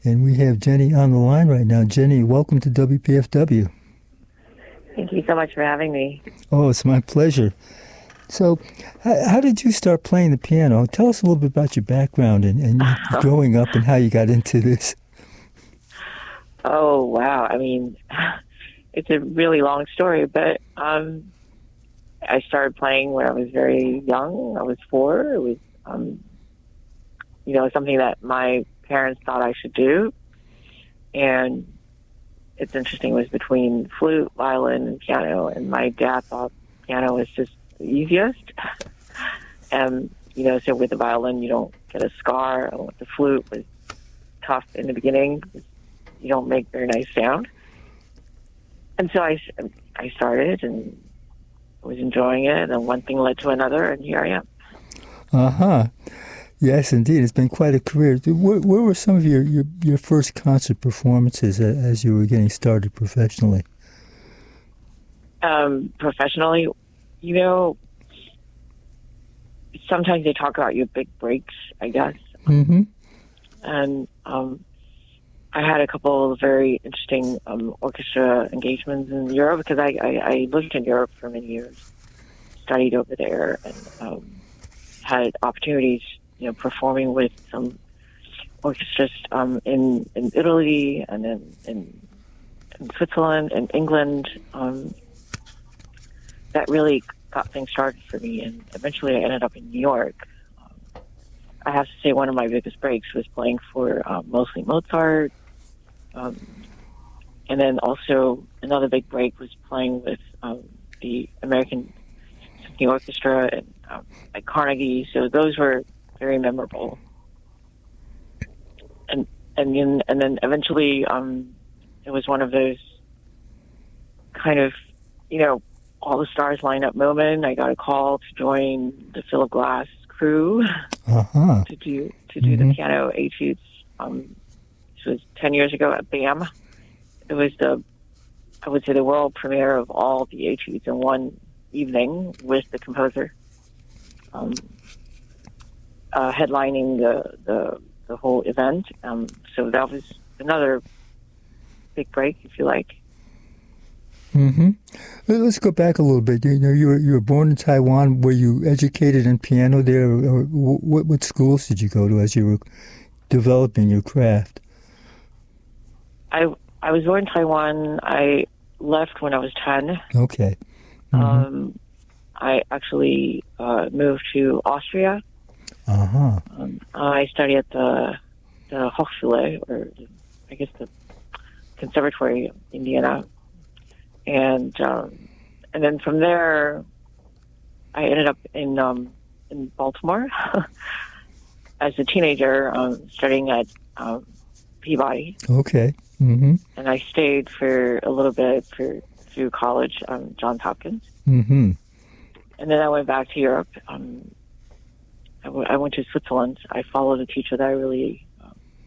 And we have Jenny on the line right now. Jenny, welcome to WPFW. Thank you so much for having me. Oh, it's my pleasure. So, how did you start playing the piano? Tell us a little bit about your background and growing up and how you got into this. Oh, wow. I mean, it's a really long story, but I started playing when I was very young. I was 4. It was, something that my parents thought I should do. And it's interesting, it was between flute, violin, and piano. And my dad thought piano was just the easiest. And, so with the violin, you don't get a scar. And with the flute was tough in the beginning. You don't make very nice sound. And so I started and was enjoying it. And one thing led to another, and here I am. Uh-huh. Yes, indeed. It's been quite a career. Where were some of your first concert performances as you were getting started professionally? Professionally, sometimes they talk about your big breaks, I guess. Mm-hmm. And I had a couple of very interesting orchestra engagements in Europe because I lived in Europe for many years, studied over there, and had opportunities performing with some orchestras in Italy and in Switzerland and England. That really got things started for me, and eventually I ended up in New York. I have to say one of my biggest breaks was playing for mostly Mozart, and then also another big break was playing with the American Symphony Orchestra and at Carnegie. So those were very memorable. And then eventually it was one of those kind of all the stars line up moment. I got a call to join the Philip Glass crew to do the piano etudes. This was 10 years ago at BAM. It was I would say the world premiere of all the etudes in one evening with the composer headlining the whole event. So that was another big break, if you like. Mm-hmm. Let's go back a little bit. You were born in Taiwan. Were you educated in piano there, or what schools did you go to as you were developing your craft? I was born in Taiwan. I left when I was 10. Okay. Mm-hmm. I actually moved to Austria. Uh-huh. I studied at the Hochschule, or I guess the Conservatory of Indiana. And then from there, I ended up in Baltimore as a teenager, studying at Peabody. Okay. Mm-hmm. And I stayed for a little bit through college, Johns Hopkins. Mm-hmm. And then I went back to Europe. I went to Switzerland. I followed a teacher that I really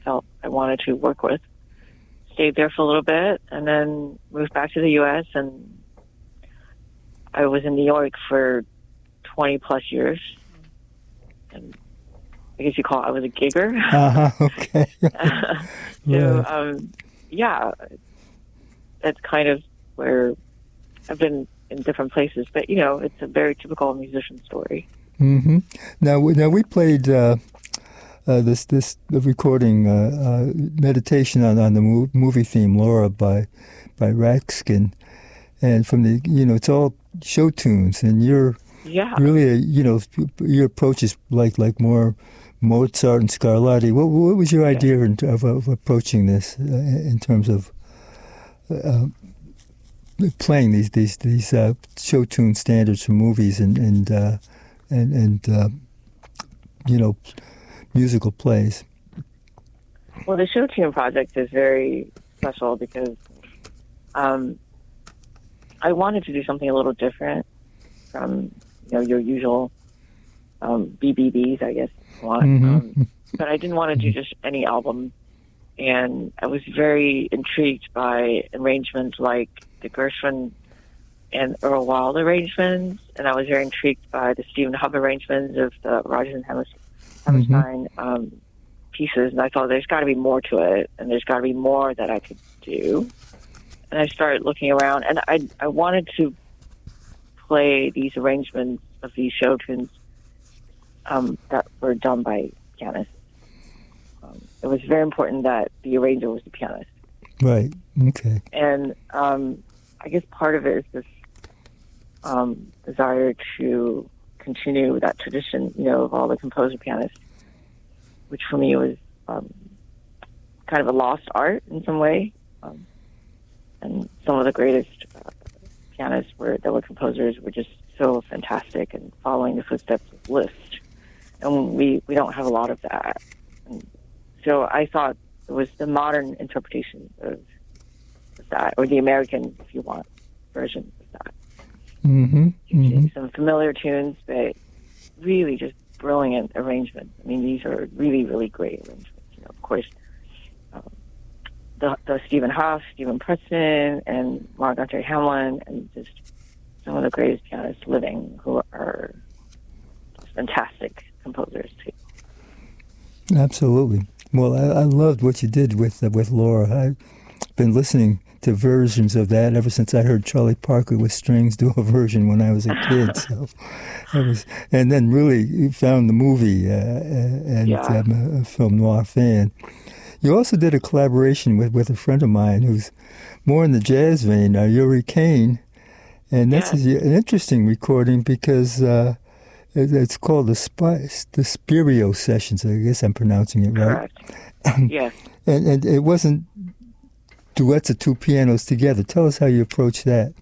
felt I wanted to work with. Stayed there for a little bit, and then moved back to the U.S., and I was in New York for 20-plus years. And I guess you call it, I was a gigger. Okay. So, that's kind of where I've been in different places. But, it's a very typical musician story. Mm-hmm. Now we played the recording meditation on the movie theme Laura by Ratskin, and from the it's all show tunes, and you're really your approach is like more Mozart and Scarlatti. What was your idea of approaching this in terms of playing these show tune standards from movies and musical plays? Well, the show tune project is very special because I wanted to do something a little different from your usual BBBs, I guess you want. Mm-hmm. But I didn't want to do just any album, and I was very intrigued by arrangements like the Gershwin and Earl Wild arrangements, and I was very intrigued by the Stephen Hubb arrangements of the Rodgers and Hammerstein pieces, and I thought there's got to be more to it, and there's got to be more that I could do. And I started looking around, and I wanted to play these arrangements of these show tunes that were done by pianists. It was very important that the arranger was the pianist. Right. Okay. And I guess part of it is this desire to continue that tradition, of all the composer pianists, which for me was kind of a lost art in some way. And some of the greatest pianists that were composers were just so fantastic and following the footsteps of Liszt. And we don't have a lot of that. And so I thought it was the modern interpretation of that, or the American, if you want, version of that. Mm-hmm. Mm-hmm. Some familiar tunes, but really just brilliant arrangements. I mean, these are really, really great arrangements. Of course, the Stephen Hough, Stephen Preston, and Mark Andre Hamlin, and just some of the greatest pianists living who are fantastic composers too. Absolutely. Well, I loved what you did with Laura. I've been listening to versions of that ever since I heard Charlie Parker with strings do a version when I was a kid. So and then really found the movie, and I'm a film noir fan. You also did a collaboration with a friend of mine who's more in the jazz vein, Yuri Kane, and this is an interesting recording because it's called the Spirio Sessions. I guess I'm pronouncing it right. Correct. Yes. And it wasn't duets of two pianos together. Tell us how you approached that.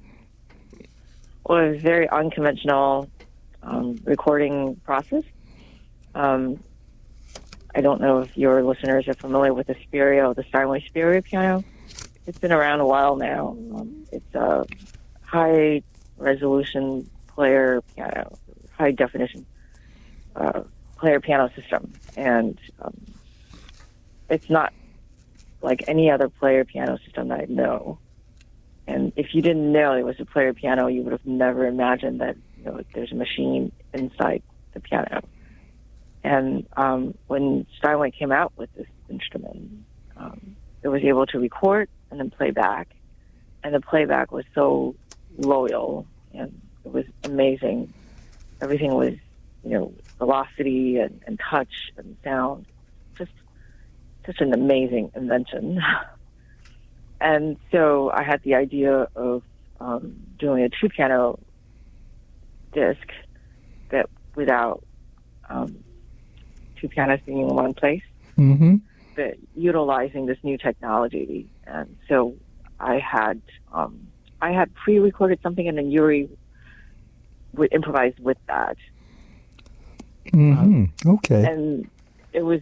Well, it was a very unconventional recording process. I don't know if your listeners are familiar with the Steinway Spirio piano. It's been around a while now. It's a high-resolution player piano, high-definition player piano system. And it's not like any other player piano system that I know. And if you didn't know it was a player piano, you would have never imagined that there's a machine inside the piano. And when Steinway came out with this instrument, it was able to record and then play back. And the playback was so loyal, and it was amazing. Everything was, velocity and touch and sound. Just such an amazing invention. And so I had the idea of doing a two-piano disc that without two pianos being in one place, but utilizing this new technology. And so I had pre-recorded something, and then Yuri would improvise with that. Okay. And it was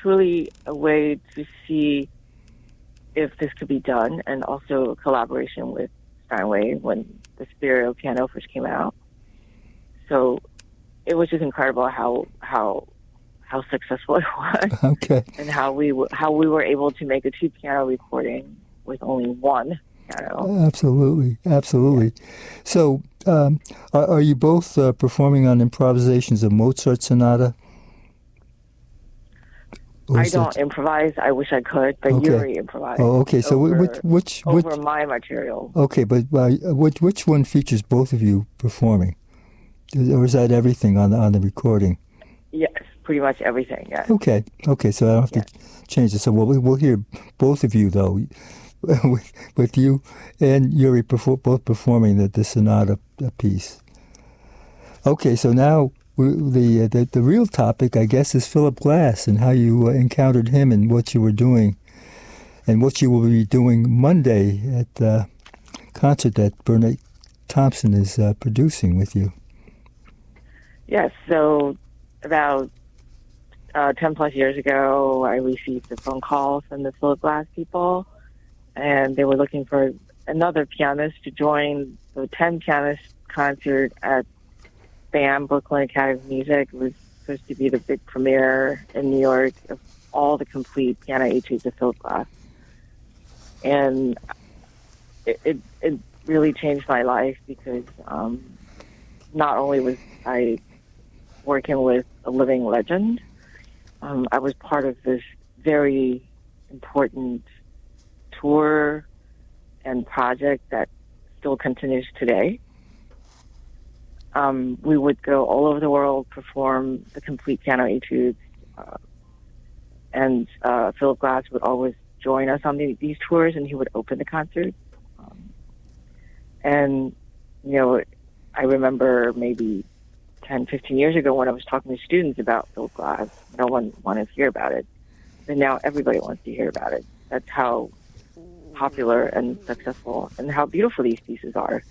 truly a way to see if this could be done, and also a collaboration with Steinway when the Spirio piano first came out. So it was just incredible how successful it was. Okay. And how we were able to make a two piano recording with only one piano. Absolutely. Yeah. So, are you both performing on improvisations of Mozart Sonata? I don't improvise. I wish I could, but Yuri improvised. Oh, okay. So which over my material? Okay, but which one features both of you performing? Or is that everything on the recording? Yes, pretty much everything. Yes. Okay. So I don't have to change it. So we'll hear both of you though, with you and Yuri both performing the sonata piece. Okay. So now the real topic, I guess, is Philip Glass and how you encountered him and what you were doing, and what you will be doing Monday at the concert that Bernard Thompson is producing with you. Yes, so about 10 plus years ago, I received a phone call from the Philip Glass people, and they were looking for another pianist to join the 10 pianist concert at BAM, Brooklyn Academy of Music. It was supposed to be the big premiere in New York of all the complete piano etudes of Philip Glass. And it really changed my life because not only was I working with a living legend, I was part of this very important tour and project that still continues today. We would go all over the world, perform the complete piano etudes, and Philip Glass would always join us on these tours, and he would open the concert. And, I remember maybe 10, 15 years ago when I was talking to students about Philip Glass, no one wanted to hear about it. And now everybody wants to hear about it. That's how popular and successful and how beautiful these pieces are.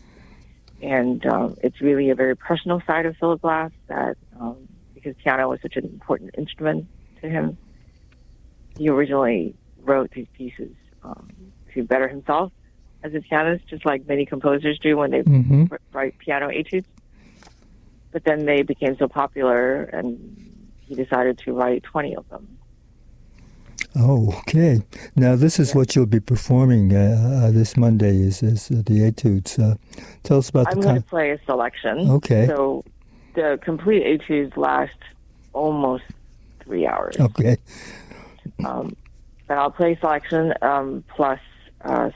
And it's really a very personal side of Philip Glass that, because piano was such an important instrument to him, he originally wrote these pieces to better himself as a pianist, just like many composers do when they write piano etudes. But then they became so popular, and he decided to write 20 of them. Oh, okay. Now, this is what you'll be performing this Monday, is the Etudes. Tell us about I'm going to play a selection. Okay. So the complete Etudes last almost 3 hours. Okay. But I'll play selection plus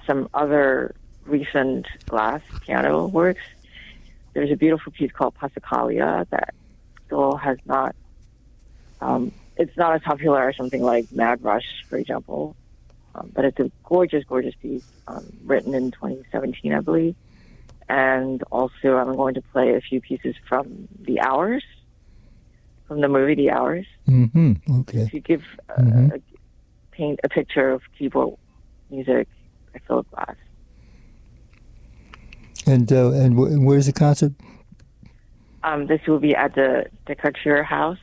some other recent Glass piano works. There's a beautiful piece called Passacaglia that still has not... it's not as popular as something like Mad Rush, for example, but it's a gorgeous, gorgeous piece written in 2017, I believe. And also I'm going to play a few pieces from The Hours, from the movie The Hours. Mm-hmm. Okay. To give paint a picture of keyboard music by Philip Glass. And where's the concert? This will be at the Decatur House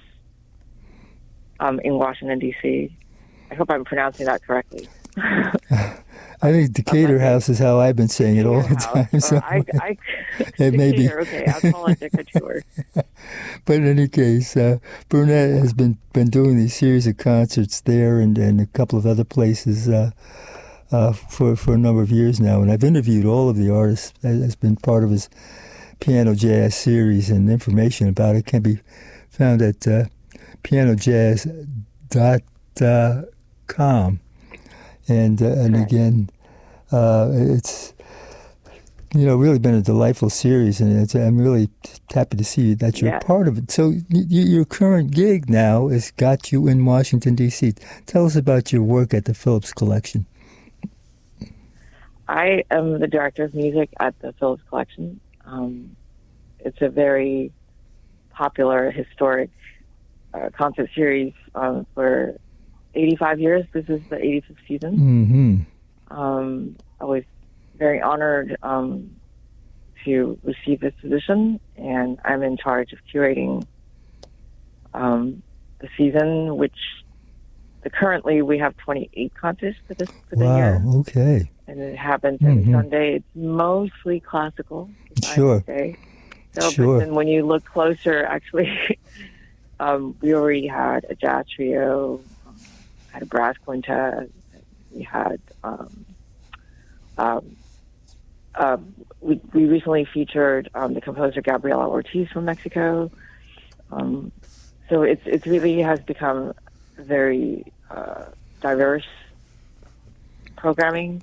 in Washington, D.C. I hope I'm pronouncing that correctly. I think Decatur House is how I've been saying it all the time. So it may be. Okay, I'll call it Decatur. But in any case, Burnett has been doing these series of concerts there and a couple of other places for a number of years now. And I've interviewed all of the artists as been part of his PianoJazz series, and information about it can be found at PianoJazz.com. And again, it's really been a delightful series, and I'm really happy to see that you're part of it. So your current gig now has got you in Washington, D.C. Tell us about your work at the Phillips Collection. I am the director of music at the Phillips Collection. It's a very popular, historic concert series for 85 years. This is the 85th season. Mm-hmm. I was very honored to receive this position, and I'm in charge of curating the season, which currently we have 28 concerts for the year. Wow, okay. And it happens every Sunday. It's mostly classical, sure. I would say. So, sure. But then when you look closer, actually, we already had a jazz trio, had a brass quintet, we had we recently featured the composer Gabriela Ortiz from Mexico. So it really has become very diverse programming,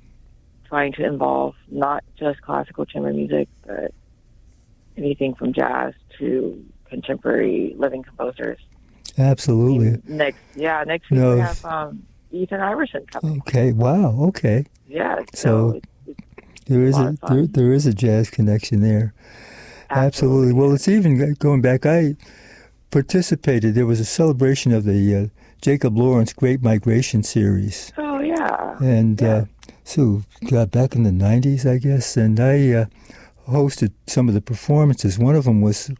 trying to involve not just classical chamber music, but anything from jazz to contemporary living composers. Absolutely. Next week we have Ethan Iverson coming. Okay. Wow. Okay. Yeah. So there is a jazz connection there. Absolutely. Well, it's even going back. I participated. There was a celebration of the Jacob Lawrence Great Migration series. Oh yeah. And so back in the 90s, I guess, and I hosted some of the performances. One of them was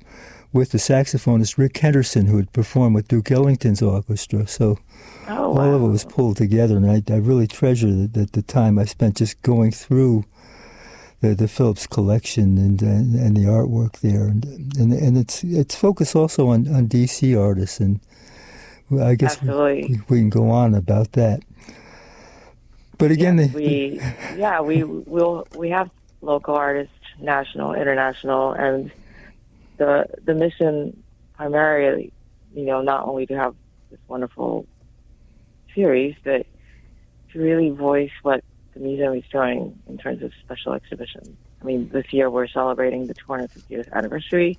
with the saxophonist Rick Henderson, who had performed with Duke Ellington's orchestra. So all of it was pulled together, and I really treasure the time I spent just going through the Phillips collection and the artwork there, and it's focused also on DC artists, and I guess we can go on about that. But again, we have local artists, national, international, and the mission primarily, not only to have this wonderful series that to really voice what the museum is doing in terms of special exhibitions. I mean, this year we're celebrating the 250th anniversary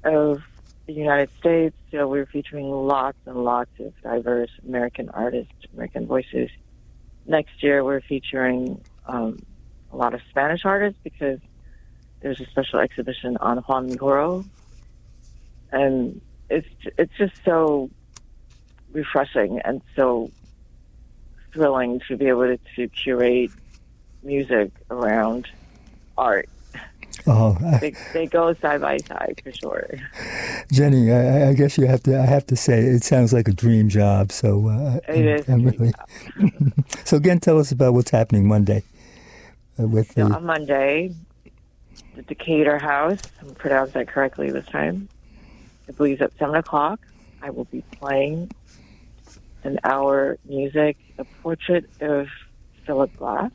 of the United States, so we're featuring lots and lots of diverse American artists, American voices. Next year we're featuring a lot of Spanish artists because there's a special exhibition on Juan Migoro, and it's just so refreshing and so thrilling to be able to curate music around art. Oh, they go side by side for sure. Jenny, I guess I have to say it sounds like a dream job. So It is a dream job. So again, tell us about what's happening Monday on Monday, the Decatur House. I'm pronounced that correctly this time. I believe at 7:00. I will be playing an hour music, a portrait of Philip Glass,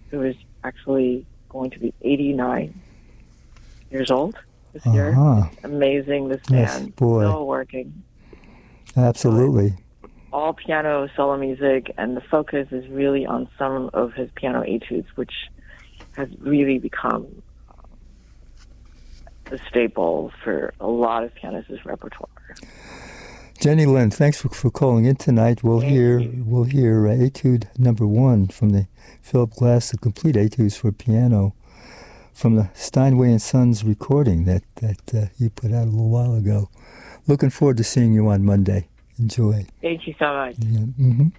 who is actually going to be 89 years old this year. It's amazing, this man. Still working. Absolutely. All piano solo music, and the focus is really on some of his piano etudes, which has really become a staple for a lot of pianists' repertoire. Jenny Lin, thanks for calling in tonight. We'll hear Etude number 1 from the Philip Glass, the complete etudes for piano, from the Steinway and Sons recording that you put out a little while ago. Looking forward to seeing you on Monday. Enjoy. Thank you so much. Yeah. Mm-hmm.